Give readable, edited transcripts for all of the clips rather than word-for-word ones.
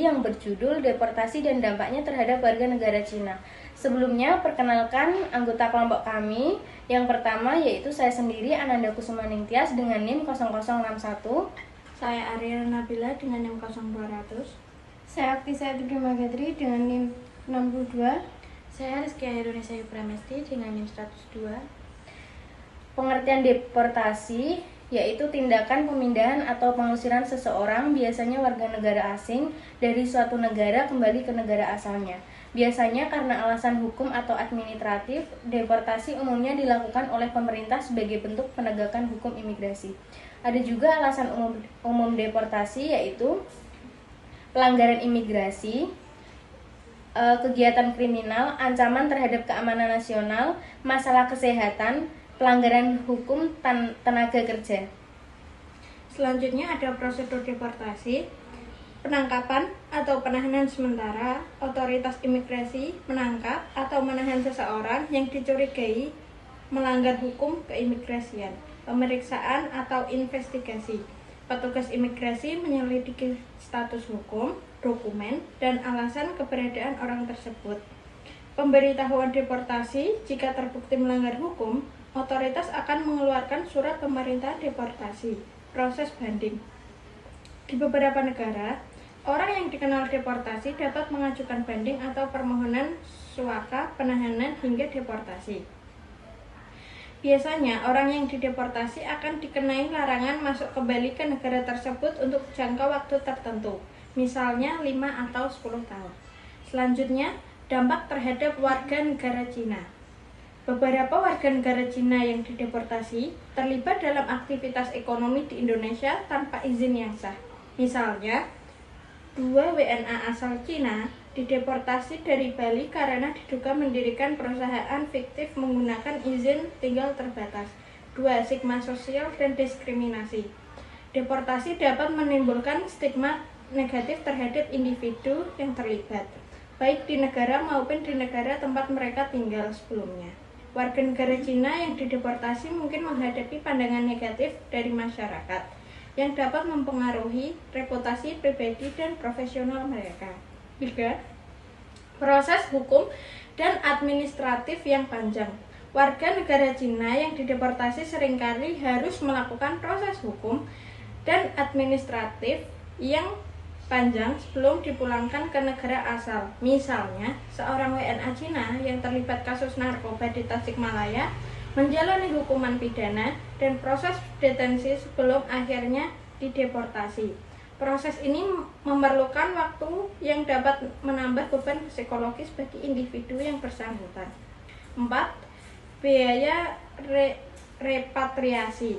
yang berjudul Deportasi dan Dampaknya Terhadap Warga Negara Cina. Sebelumnya, perkenalkan anggota kelompok kami. Yang pertama yaitu saya sendiri, Ananda Kusuma Ningtyas dengan NIM 0061. Saya Ariel Nabila dengan NIM 0200. Saya Aktisa Magatri dengan NIM 62. Saya Rizky Indonesia Pramesti dengan NIM 102. Pengertian deportasi yaitu tindakan pemindahan atau pengusiran seseorang, biasanya warga negara asing, dari suatu negara kembali ke negara asalnya. Biasanya karena alasan hukum atau administratif, deportasi umumnya dilakukan oleh pemerintah sebagai bentuk penegakan hukum imigrasi. Ada juga alasan umum deportasi yaitu pelanggaran imigrasi, kegiatan kriminal, ancaman terhadap keamanan nasional, masalah kesehatan, pelanggaran hukum tenaga kerja. Selanjutnya ada prosedur deportasi. Penangkapan atau penahanan sementara. Otoritas imigrasi menangkap atau menahan seseorang yang dicurigai melanggar hukum keimigrasian. Pemeriksaan atau investigasi. Petugas imigrasi menyelidiki status hukum, dokumen, dan alasan keberadaan orang tersebut. Pemberitahuan deportasi jika terbukti melanggar hukum, otoritas akan mengeluarkan surat pemerintah deportasi. Proses banding. Di beberapa negara, orang yang dikenal deportasi dapat mengajukan banding atau permohonan suaka penahanan hingga deportasi. Biasanya, orang yang dideportasi akan dikenai larangan masuk kembali ke negara tersebut untuk jangka waktu tertentu, misalnya 5 atau 10 tahun. Selanjutnya, dampak terhadap warga negara Cina. Beberapa warga negara Cina yang dideportasi terlibat dalam aktivitas ekonomi di Indonesia tanpa izin yang sah. Misalnya, 2 WNA asal Cina dideportasi dari Bali karena diduga mendirikan perusahaan fiktif menggunakan izin tinggal terbatas. 2. Stigma sosial dan diskriminasi. Deportasi dapat menimbulkan stigma negatif terhadap individu yang terlibat, baik di negara maupun di negara tempat mereka tinggal sebelumnya. Warga negara Cina yang dideportasi mungkin menghadapi pandangan negatif dari masyarakat yang dapat mempengaruhi reputasi pribadi dan profesional mereka. 3. Proses hukum dan administratif yang panjang. Warga negara Cina yang dideportasi seringkali harus melakukan proses hukum dan administratif yang panjang sebelum dipulangkan ke negara asal. Misalnya, seorang WNA Cina yang terlibat kasus narkoba di Tasikmalaya menjalani hukuman pidana dan proses detensi sebelum akhirnya dideportasi. Proses ini memerlukan waktu yang dapat menambah beban psikologis bagi individu yang bersangkutan. 4. Biaya repatriasi.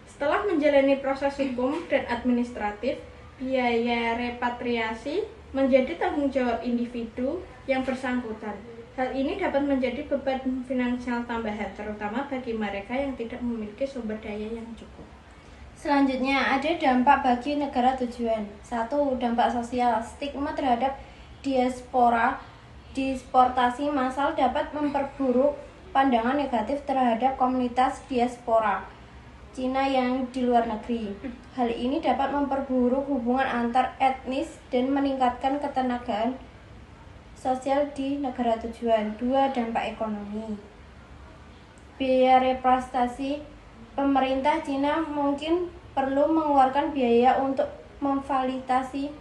Setelah menjalani proses hukum dan administratif, biaya repatriasi menjadi tanggung jawab individu yang bersangkutan. Hal ini dapat menjadi beban finansial tambahan, terutama bagi mereka yang tidak memiliki sumber daya yang cukup. Selanjutnya ada dampak bagi negara tujuan. 1. Dampak sosial. Stigma terhadap diaspora. Deportasi massal dapat memperburuk pandangan negatif terhadap komunitas diaspora Cina yang di luar negeri. Hal ini dapat memperburuk hubungan antar etnis dan meningkatkan ketenagaan sosial di negara tujuan. 2. Dampak ekonomi. Biaya repatriasi. Pemerintah Cina mungkin perlu mengeluarkan biaya untuk memfasilitasi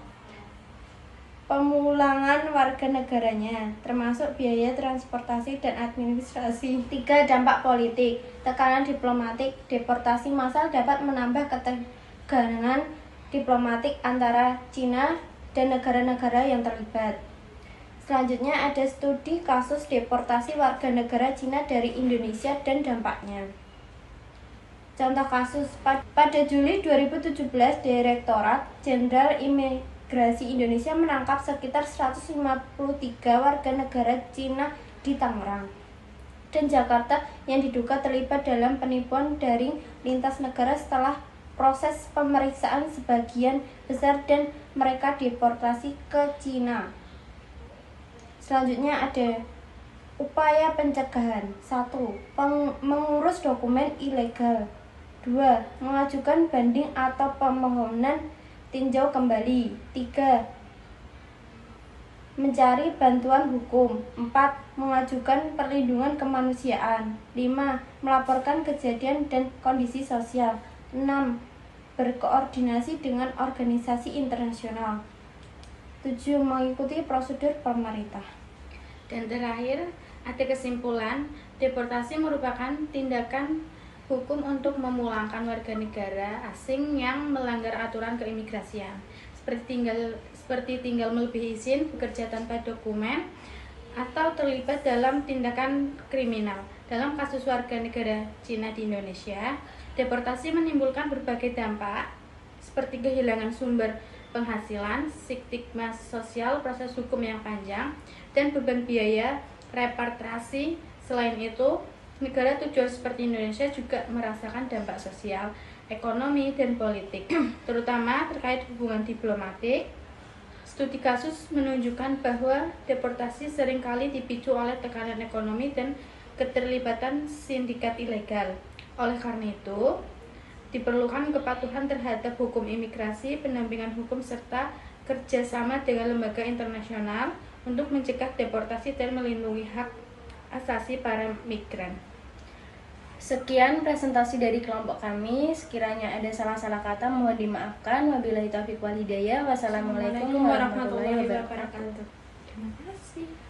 pemulangan warga negaranya, termasuk biaya transportasi dan administrasi. 3. Dampak politik. Tekanan diplomatik. Deportasi massal dapat menambah ketegangan diplomatik antara Cina dan negara-negara yang terlibat. Selanjutnya ada studi kasus deportasi warga negara Cina dari Indonesia dan dampaknya. Contoh kasus, pada Juli 2017, Direktorat Jenderal Imigrasi Indonesia menangkap sekitar 153 warga negara Cina di Tangerang dan Jakarta yang diduga terlibat dalam penipuan daring lintas negara. Setelah proses pemeriksaan sebagian besar dan mereka deportasi ke Cina. Selanjutnya ada upaya pencegahan. 1. Mengurus dokumen ilegal. 2. Mengajukan banding atau permohonan tinjau kembali. 3. mencari bantuan hukum. 4. Mengajukan perlindungan kemanusiaan. 5. Melaporkan kejadian dan kondisi sosial. 6. Berkoordinasi dengan organisasi internasional. 7. Mengikuti prosedur pemerintah. Dan terakhir, ada kesimpulan, deportasi merupakan tindakan hukum untuk memulangkan warga negara asing yang melanggar aturan keimigrasian, seperti tinggal melebihi izin, bekerja tanpa dokumen, atau terlibat dalam tindakan kriminal. Dalam kasus warga negara Cina di Indonesia, deportasi menimbulkan berbagai dampak, seperti kehilangan sumber penghasilan, stigma sosial, proses hukum yang panjang, dan beban biaya repatriasi. Selain itu, negara tujuan seperti Indonesia juga merasakan dampak sosial, ekonomi, dan politik, terutama terkait hubungan diplomatik. Studi kasus menunjukkan bahwa deportasi seringkali dipicu oleh tekanan ekonomi dan keterlibatan sindikat ilegal. Oleh karena itu, diperlukan kepatuhan terhadap hukum imigrasi, pendampingan hukum, serta kerjasama dengan lembaga internasional untuk mencegah deportasi dan melindungi hak asasi para migran. Sekian presentasi dari kelompok kami. Sekiranya ada salah-salah kata mohon dimaafkan. Wabillahi taufiq wal hidayah. Wassalamualaikum warahmatullahi wabarakatuh. Terima kasih.